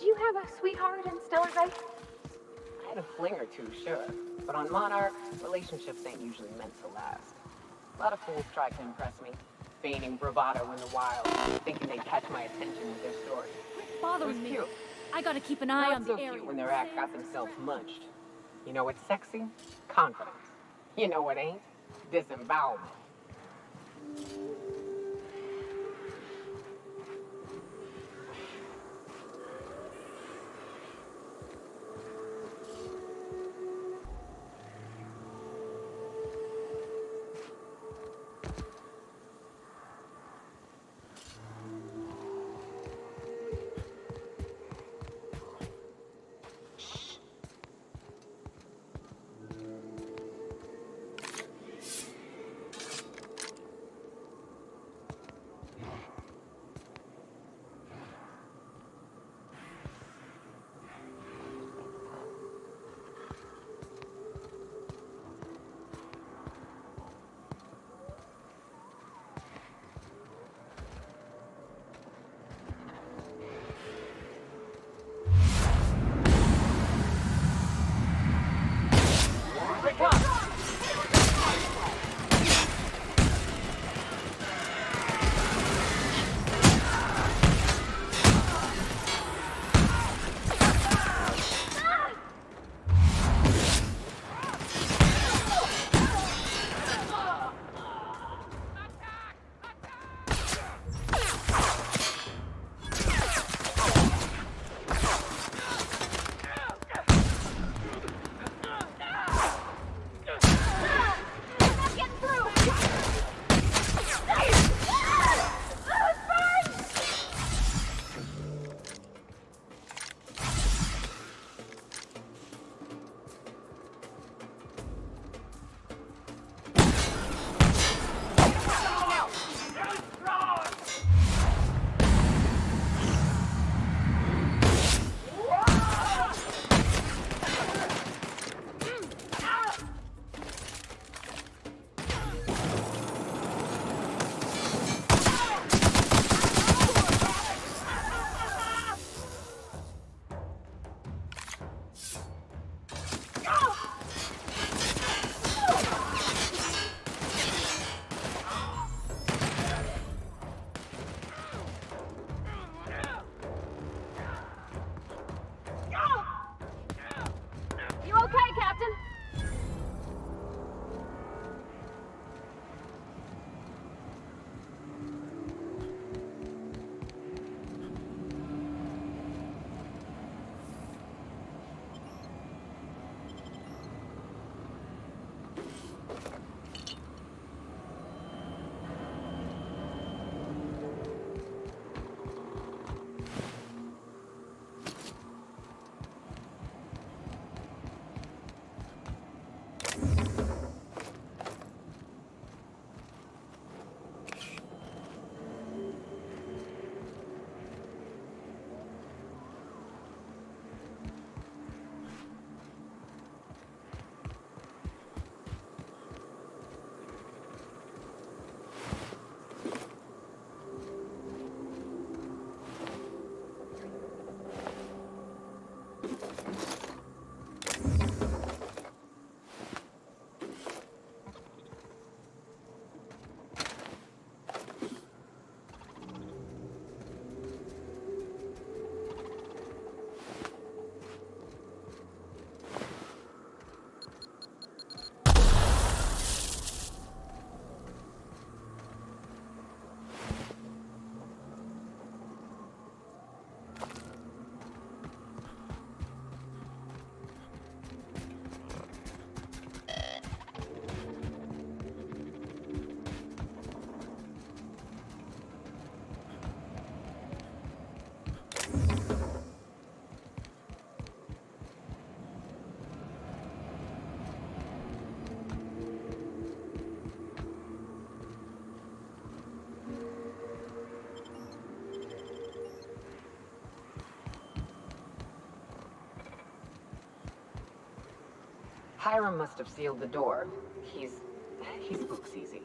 Did you have a sweetheart in Stellar Bay? I had a fling or two, sure. But on Monarch, relationships ain't usually meant to last. A lot of fools try to impress me, feigning bravado in the wild, thinking they'd catch my attention with their story. Bothering me. Cute. I gotta keep an eye Not on so the area. cute when their act got themselves munched. You know what's sexy? Confidence. You know what ain't? Disembowelment. You okay, Captain? Hiram must have sealed the door. He's spooks easy.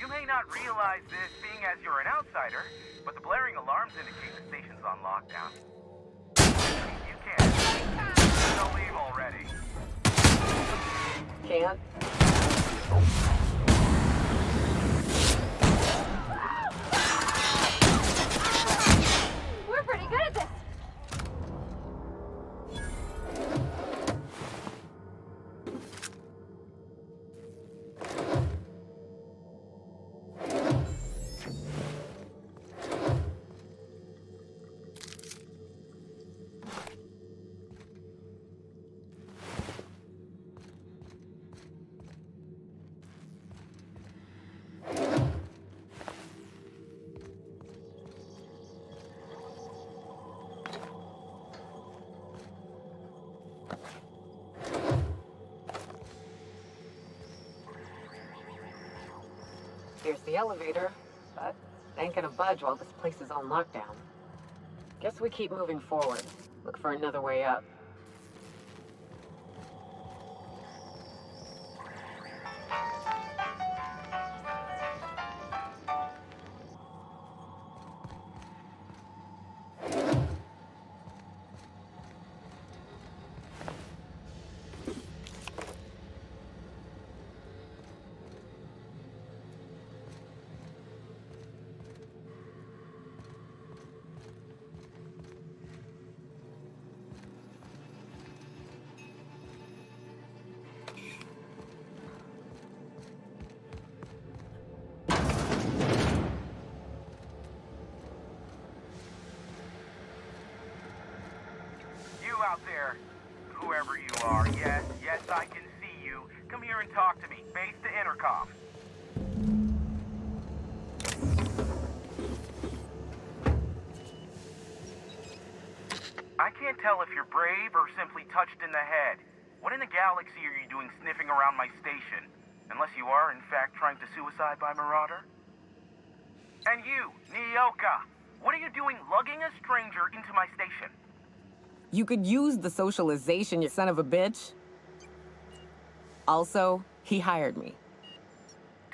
You may not realize this being as you're an outsider, but the blaring alarms indicate the station's on lockdown. You can't. Don't leave already. Can't? We're pretty good at this. Here's the elevator, but it ain't gonna budge while this place is on lockdown. Guess we keep moving forward. Look for another way up. You out there, whoever you are, yes, I can see you. Come here and talk to me. Base to intercom. I can't tell if you're brave or simply touched in the head. What in the galaxy are you doing sniffing around my station? Unless you are, in fact, trying to suicide by Marauder? And you, Nyoka, what are you doing lugging a stranger into my station? You could use the socialization, you son of a bitch. Also, he hired me.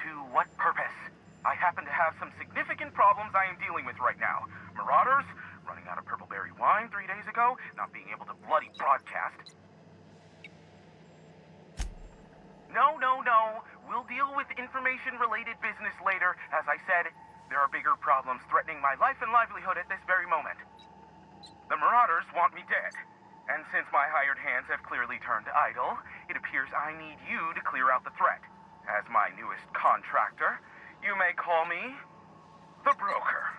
To what purpose? I happen to have some significant problems I am dealing with right now. Marauders, running out of purple berry wine 3 days ago, not being able to bloody broadcast. No. We'll deal with information-related business later. As I said, there are bigger problems threatening my life and livelihood at this very moment. The Marauders want me dead. And since my hired hands have clearly turned idle, it appears I need you to clear out the threat. As my newest contractor, you may call me the Broker.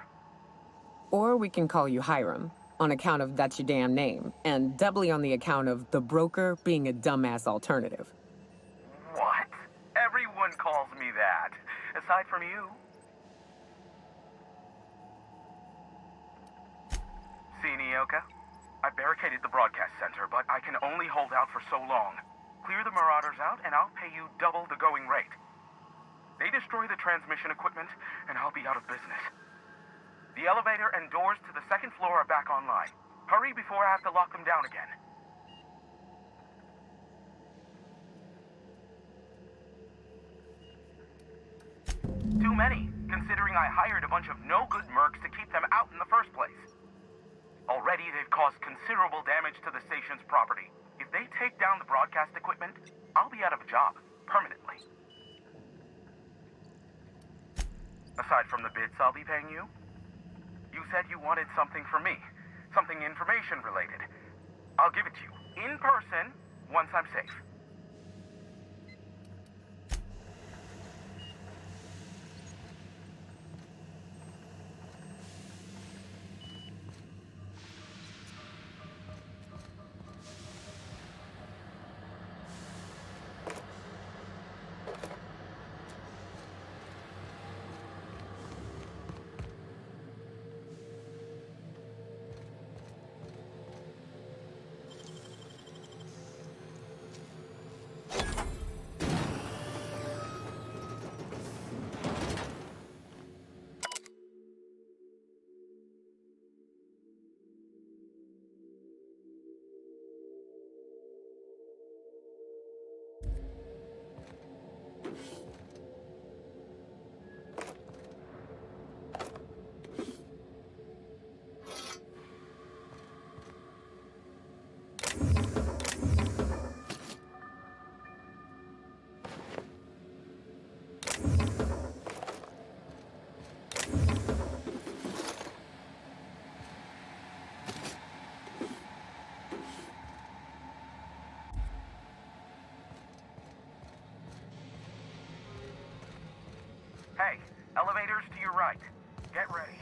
Or we can call you Hiram, on account of that's your damn name, and doubly on the account of the Broker being a dumbass alternative. What? Everyone calls me that. Aside from you. See, Nyoka? I barricaded the broadcast center, but I can only hold out for so long. Clear the Marauders out, and I'll pay you double the going rate. They destroy the transmission equipment, and I'll be out of business. The elevator and doors to the second floor are back online. Hurry before I have to lock them down again. Too many, considering I hired a bunch of no-good mercs to keep them out in the first place. Already, they've caused considerable damage to the station's property. If they take down the broadcast equipment, I'll be out of a job, permanently. Aside from the bits I'll be paying you, you said you wanted something from me. Something information-related. I'll give it to you, in person, once I'm safe. Hey, elevators to your right. Get ready.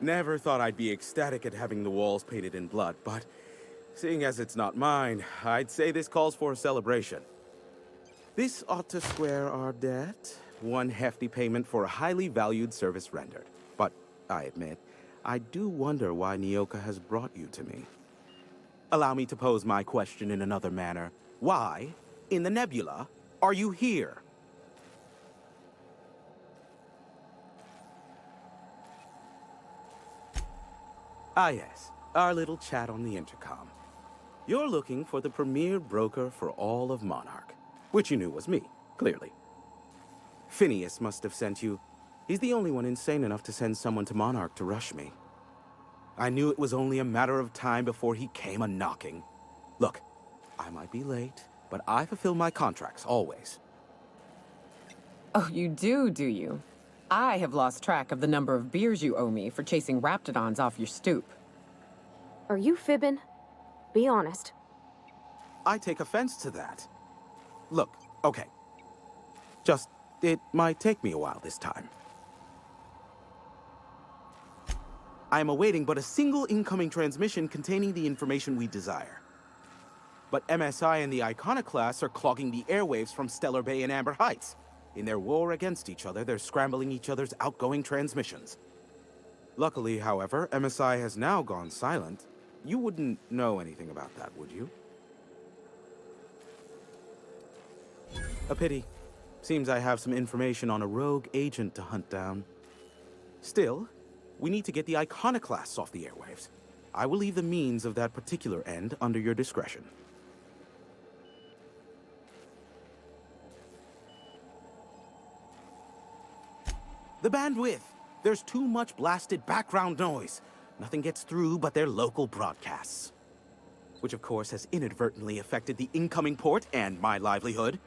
Never thought I'd be ecstatic at having the walls painted in blood, but seeing as it's not mine, I'd say this calls for a celebration. This ought to square our debt. One hefty payment for a highly valued service rendered. But I admit, I do wonder why Nyoka has brought you to me. Allow me to pose my question in another manner. Why, in the nebula, are you here? Ah yes, our little chat on the intercom. You're looking for the premier broker for all of Monarch, which you knew was me, clearly. Phineas must have sent you. He's the only one insane enough to send someone to Monarch to rush me. I knew it was only a matter of time before he came a-knocking. Look, I might be late, but I fulfill my contracts, always. Oh, you do you? I have lost track of the number of beers you owe me for chasing raptidons off your stoop. Are you fibbing? Be honest. I take offense to that. Look, okay. Just, it might take me a while this time. I am awaiting but a single incoming transmission containing the information we desire. But MSI and the Iconoclasts are clogging the airwaves from Stellar Bay and Amber Heights. In their war against each other, they're scrambling each other's outgoing transmissions. Luckily, however, MSI has now gone silent. You wouldn't know anything about that, would you? A pity. Seems I have some information on a rogue agent to hunt down. Still, we need to get the Iconoclasts off the airwaves. I will leave the means of that particular end under your discretion. The bandwidth! There's too much blasted background noise. Nothing gets through but their local broadcasts. Which of course has inadvertently affected the incoming port and my livelihood.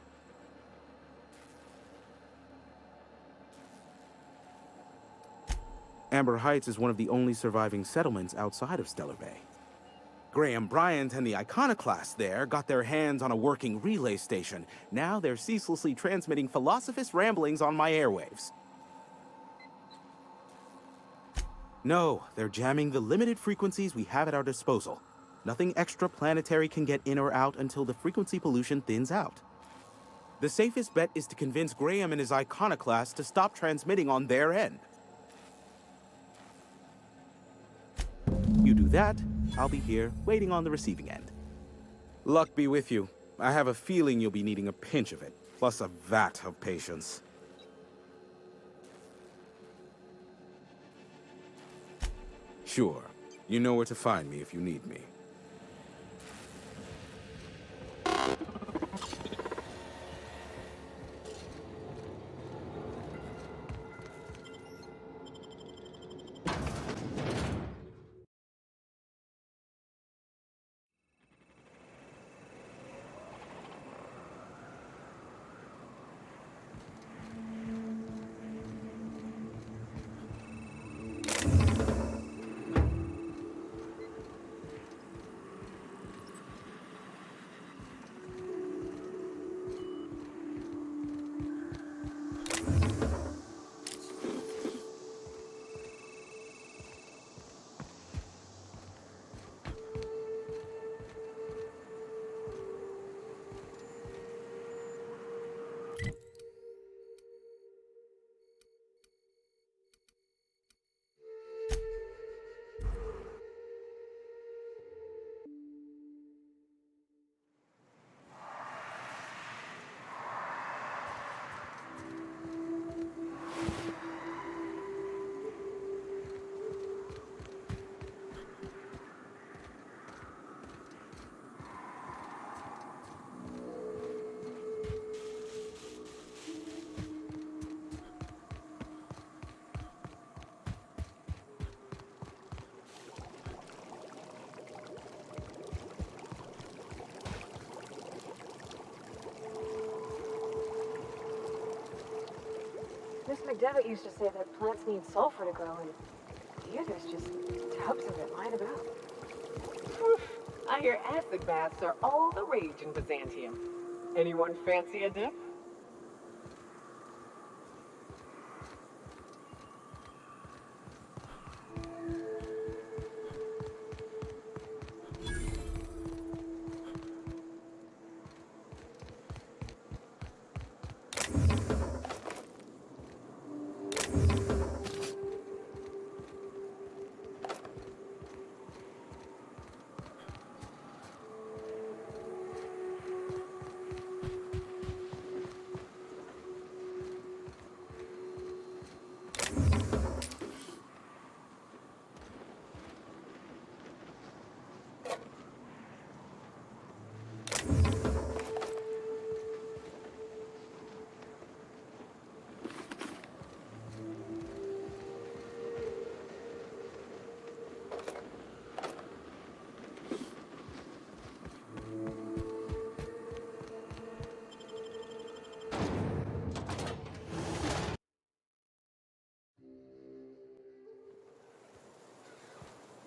Amber Heights is one of the only surviving settlements outside of Stellar Bay. Graham Bryant and the Iconoclasts there got their hands on a working relay station. Now they're ceaselessly transmitting philosophist ramblings on my airwaves. No, they're jamming the limited frequencies we have at our disposal. Nothing extraplanetary can get in or out until the frequency pollution thins out. The safest bet is to convince Graham and his Iconoclasts to stop transmitting on their end. You do that, I'll be here, waiting on the receiving end. Luck be with you. I have a feeling you'll be needing a pinch of it, plus a vat of patience. Sure. You know where to find me if you need me. Miss McDevitt used to say that plants need sulfur to grow, and here there's just tubs of it lying about. I hear acid baths are all the rage in Byzantium. Anyone fancy a dip?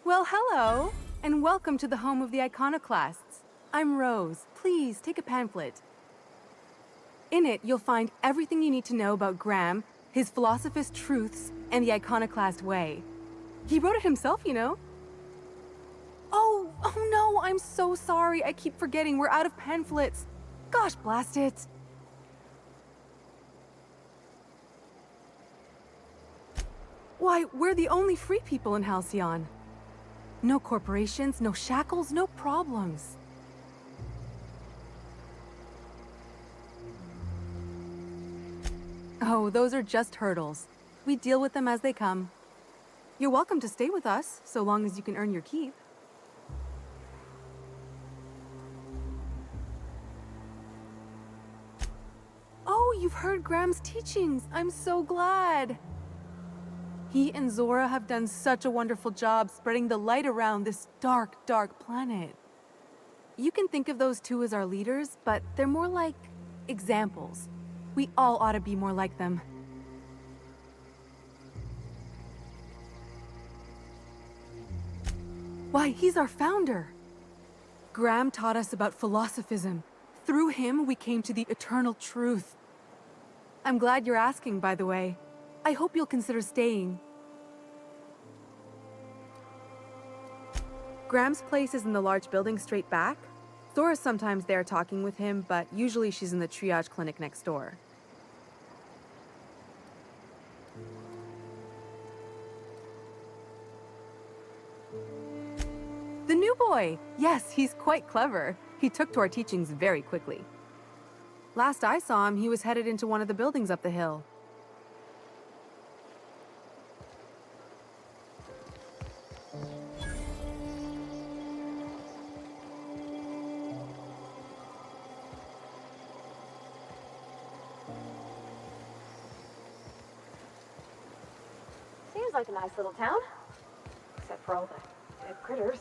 Well, hello, and welcome to the home of the iconoclasts. I'm Rose. Please, take a pamphlet. In it, you'll find everything you need to know about Graham, his philosophist truths, and the iconoclast way. He wrote it himself, you know. Oh no, I'm so sorry. I keep forgetting we're out of pamphlets. Gosh, blast it. Why, we're the only free people in Halcyon. No corporations, no shackles, no problems. Oh, those are just hurdles. We deal with them as they come. You're welcome to stay with us, so long as you can earn your keep. Oh, you've heard Graham's teachings. I'm so glad. He and Zora have done such a wonderful job spreading the light around this dark, dark planet. You can think of those two as our leaders, but they're more like examples. We all ought to be more like them. Why, he's our founder. Graham taught us about philosophism. Through him, we came to the eternal truth. I'm glad you're asking, by the way. I hope you'll consider staying. Graham's place is in the large building straight back. Zora's sometimes there talking with him, but usually she's in the triage clinic next door. The new boy! Yes, he's quite clever. He took to our teachings very quickly. Last I saw him, he was headed into one of the buildings up the hill. Seems like a nice little town. Except for all the dead critters.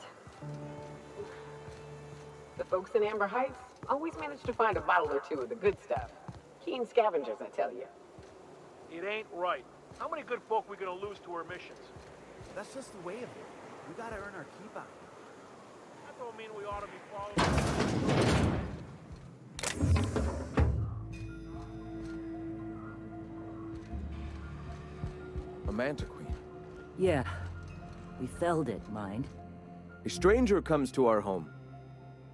The folks in Amber Heights always manage to find a bottle or two of the good stuff. Keen scavengers, I tell you. It ain't right. How many good folk we gonna lose to our missions? That's just the way of it. We gotta earn our keep out here. That don't mean we ought to be following. A mantiqueen. Yeah. We felled it, mind. A stranger comes to our home.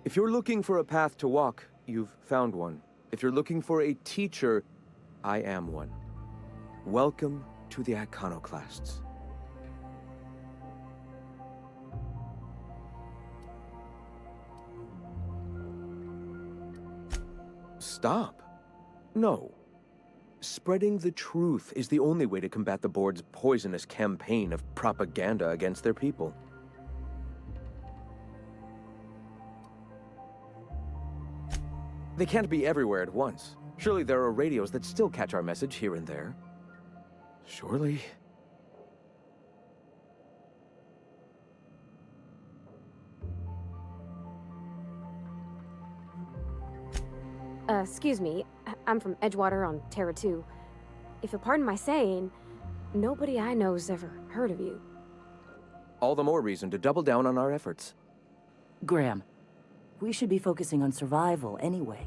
If you're looking for a path to walk, you've found one. If you're looking for a teacher, I am one. Welcome to the Iconoclasts. Stop. No. Spreading the truth is the only way to combat the board's poisonous campaign of propaganda against their people. They can't be everywhere at once. Surely there are radios that still catch our message here and there. Surely... Excuse me. I'm from Edgewater on Terra 2. If you'll pardon my saying, nobody I know's ever heard of you. All the more reason to double down on our efforts. Graham, we should be focusing on survival anyway.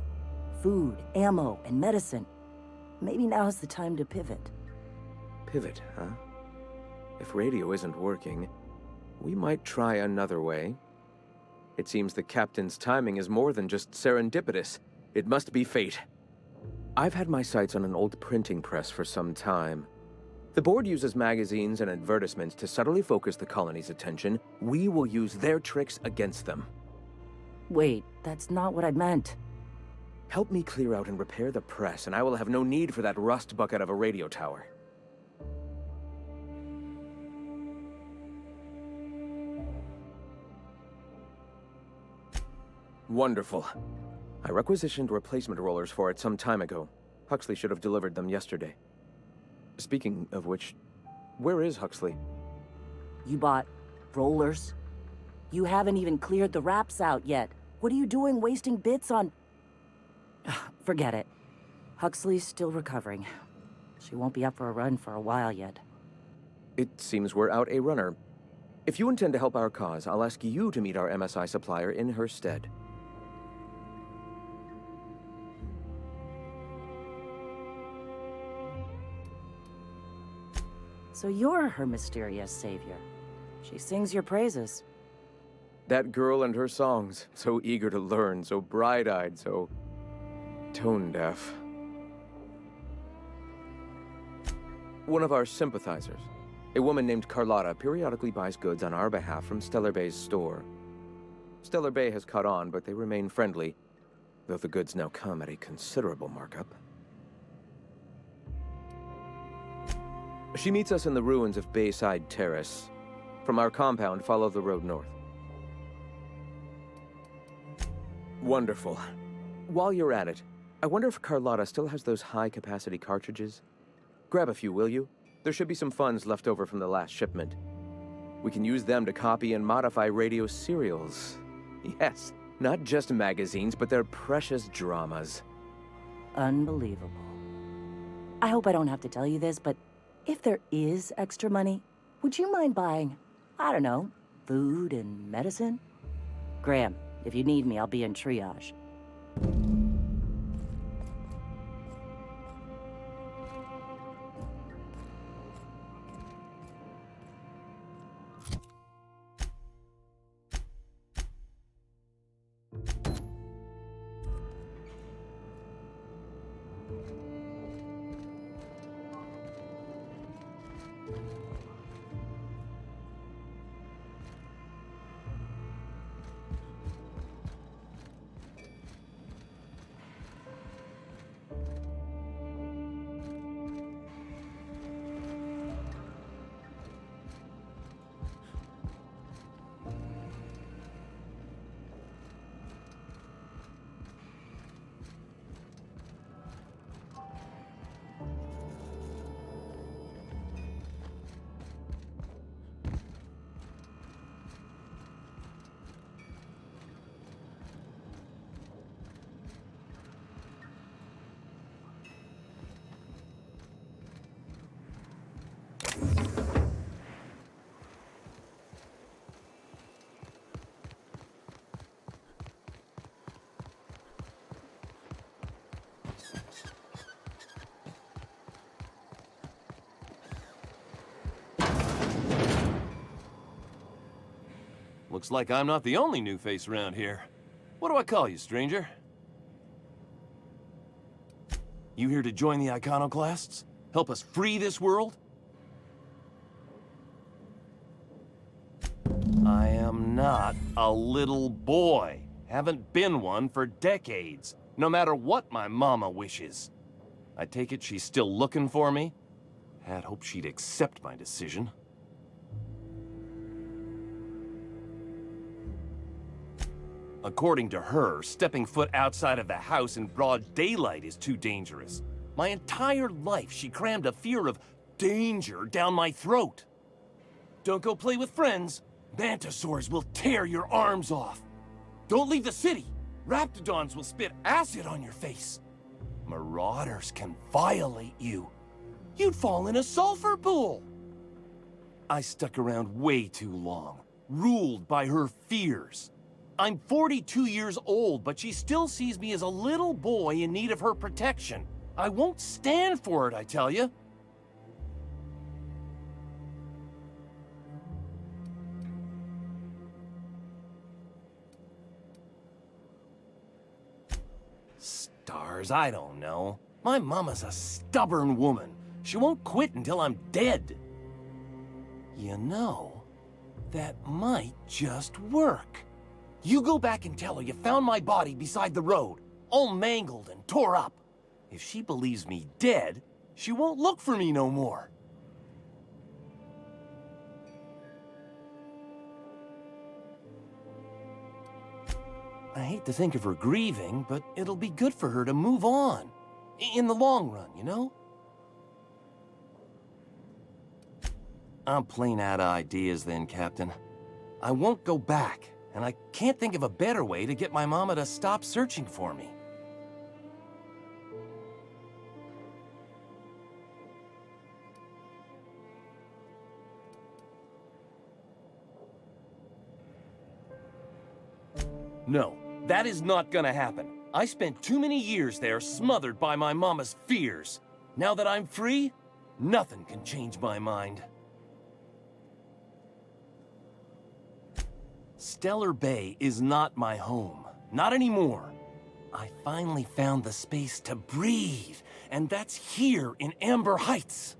Food, ammo, and medicine. Maybe now's the time to pivot. Pivot, huh? If radio isn't working, we might try another way. It seems the captain's timing is more than just serendipitous. It must be fate. I've had my sights on an old printing press for some time. The board uses magazines and advertisements to subtly focus the colony's attention. We will use their tricks against them. Wait, that's not what I meant. Help me clear out and repair the press, and I will have no need for that rust bucket of a radio tower. Wonderful. I requisitioned replacement rollers for it some time ago. Huxley should have delivered them yesterday. Speaking of which, where is Huxley? You bought rollers? You haven't even cleared the wraps out yet. What are you doing wasting bits on... Forget it. Huxley's still recovering. She won't be up for a run for a while yet. It seems we're out a runner. If you intend to help our cause, I'll ask you to meet our MSI supplier in her stead. So you're her mysterious savior. She sings your praises. That girl and her songs, so eager to learn, so bright-eyed, so tone-deaf. One of our sympathizers, a woman named Carlotta, periodically buys goods on our behalf from Stellar Bay's store. Stellar Bay has caught on, but they remain friendly, though the goods now come at a considerable markup. She meets us in the ruins of Bayside Terrace. From our compound, follow the road north. Wonderful. While you're at it, I wonder if Carlotta still has those high-capacity cartridges? Grab a few, will you? There should be some funds left over from the last shipment. We can use them to copy and modify radio serials. Yes, not just magazines, but their precious dramas. Unbelievable. I hope I don't have to tell you this, but if there is extra money, would you mind buying, I don't know, food and medicine? Graham, if you need me, I'll be in triage. Looks like I'm not the only new face around here. What do I call you, stranger? You here to join the Iconoclasts? Help us free this world? I am not a little boy. Haven't been one for decades, no matter what my mama wishes. I take it she's still looking for me? Had hoped she'd accept my decision. According to her, stepping foot outside of the house in broad daylight is too dangerous. My entire life, she crammed a fear of danger down my throat. Don't go play with friends. Mantisaurs will tear your arms off. Don't leave the city. Raptidons will spit acid on your face. Marauders can violate you. You'd fall in a sulfur pool. I stuck around way too long, ruled by her fears. I'm 42 years old, but she still sees me as a little boy in need of her protection. I won't stand for it, I tell you. Stars, I don't know. My mama's a stubborn woman. She won't quit until I'm dead. You know, that might just work. You go back and tell her you found my body beside the road, all mangled and tore up. If she believes me dead, she won't look for me no more. I hate to think of her grieving, but it'll be good for her to move on. In the long run, you know? I'm plain out of ideas then, Captain. I won't go back. And I can't think of a better way to get my mama to stop searching for me. No, that is not gonna happen. I spent too many years there smothered by my mama's fears. Now that I'm free, nothing can change my mind. Stellar Bay is not my home. Not anymore. I finally found the space to breathe, and that's here in Amber Heights.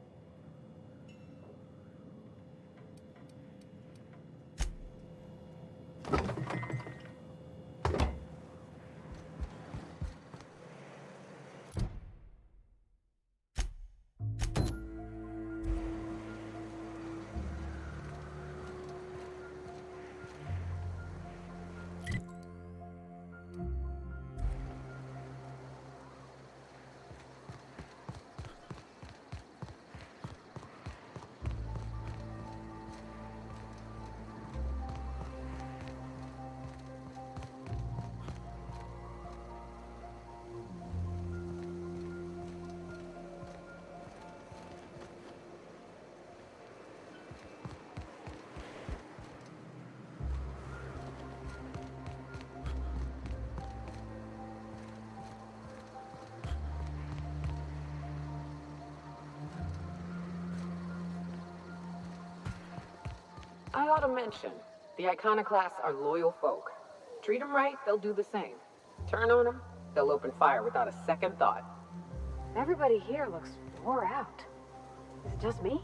I ought to mention, the Iconoclasts are loyal folk. Treat them right, they'll do the same. Turn on them, they'll open fire without a second thought. Everybody here looks wore out. Is it just me?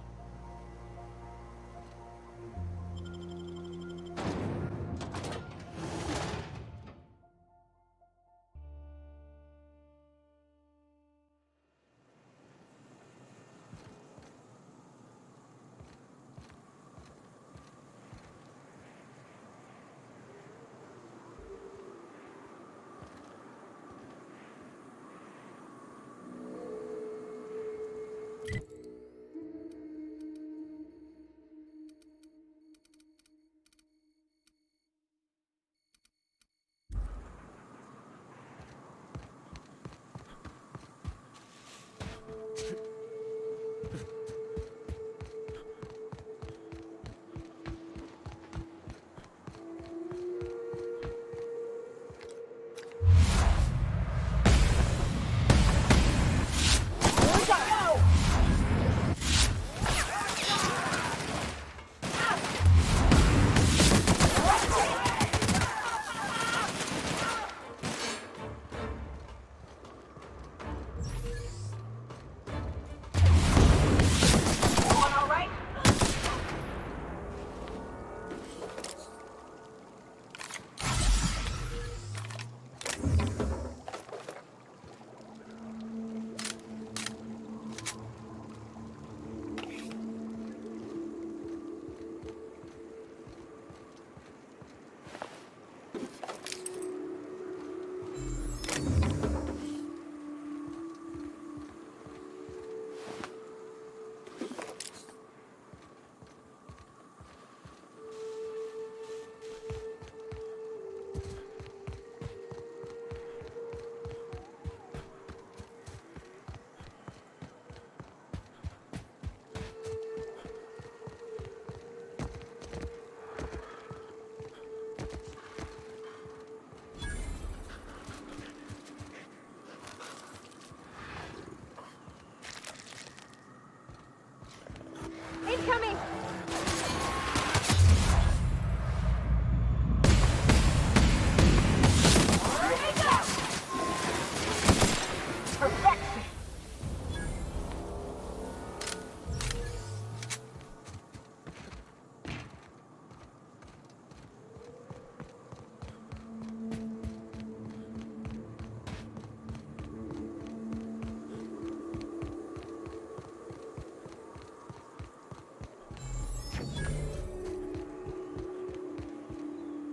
Incoming!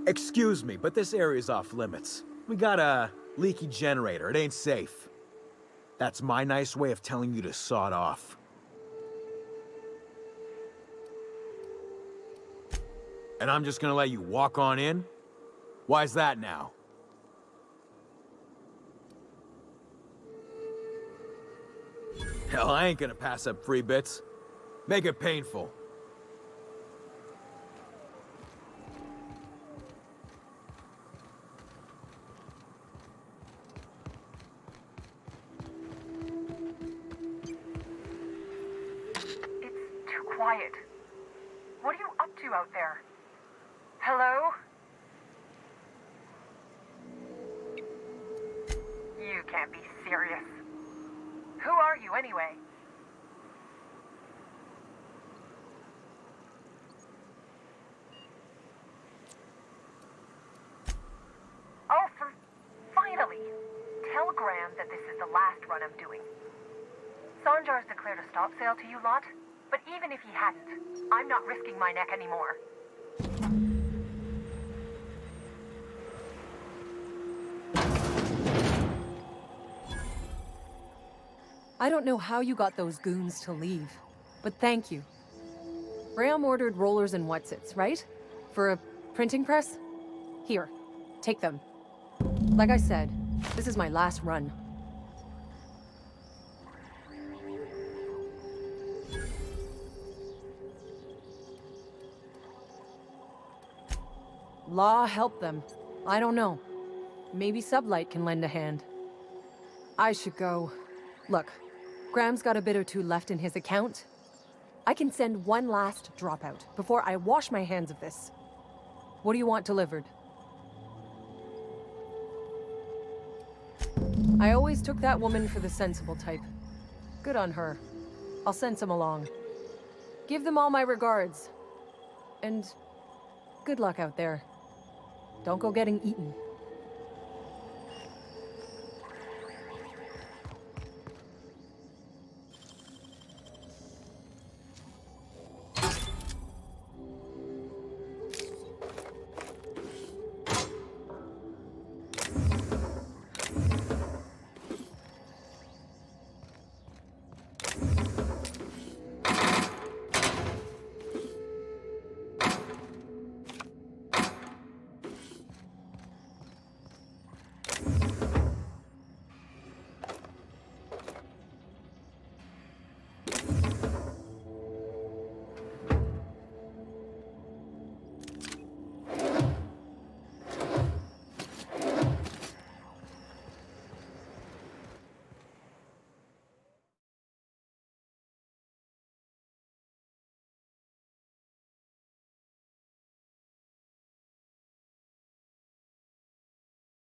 Excuse me, but this area's off limits. We got a leaky generator. It ain't safe. That's my nice way of telling you to sod off. And I'm just gonna let you walk on in? Why's that now? Hell, I ain't gonna pass up free bits. Make it painful. quiet. What are you up to out there? Hello? You can't be serious. Who are you anyway? Oh, finally! Tell Graham that this is the last run I'm doing. Sanjar's declared a stop sale to you lot, but even if he hadn't, I'm not risking my neck anymore. I don't know how you got those goons to leave, but thank you. Graham ordered rollers and whatsits, right? For a printing press? Here, take them. Like I said, this is my last run. Law help them. I don't know. Maybe Sublight can lend a hand. I should go. Look, Graham's got a bit or two left in his account. I can send one last dropout before I wash my hands of this. What do you want delivered? I always took that woman for the sensible type. Good on her. I'll send some along. Give them all my regards. And good luck out there. Don't go getting eaten.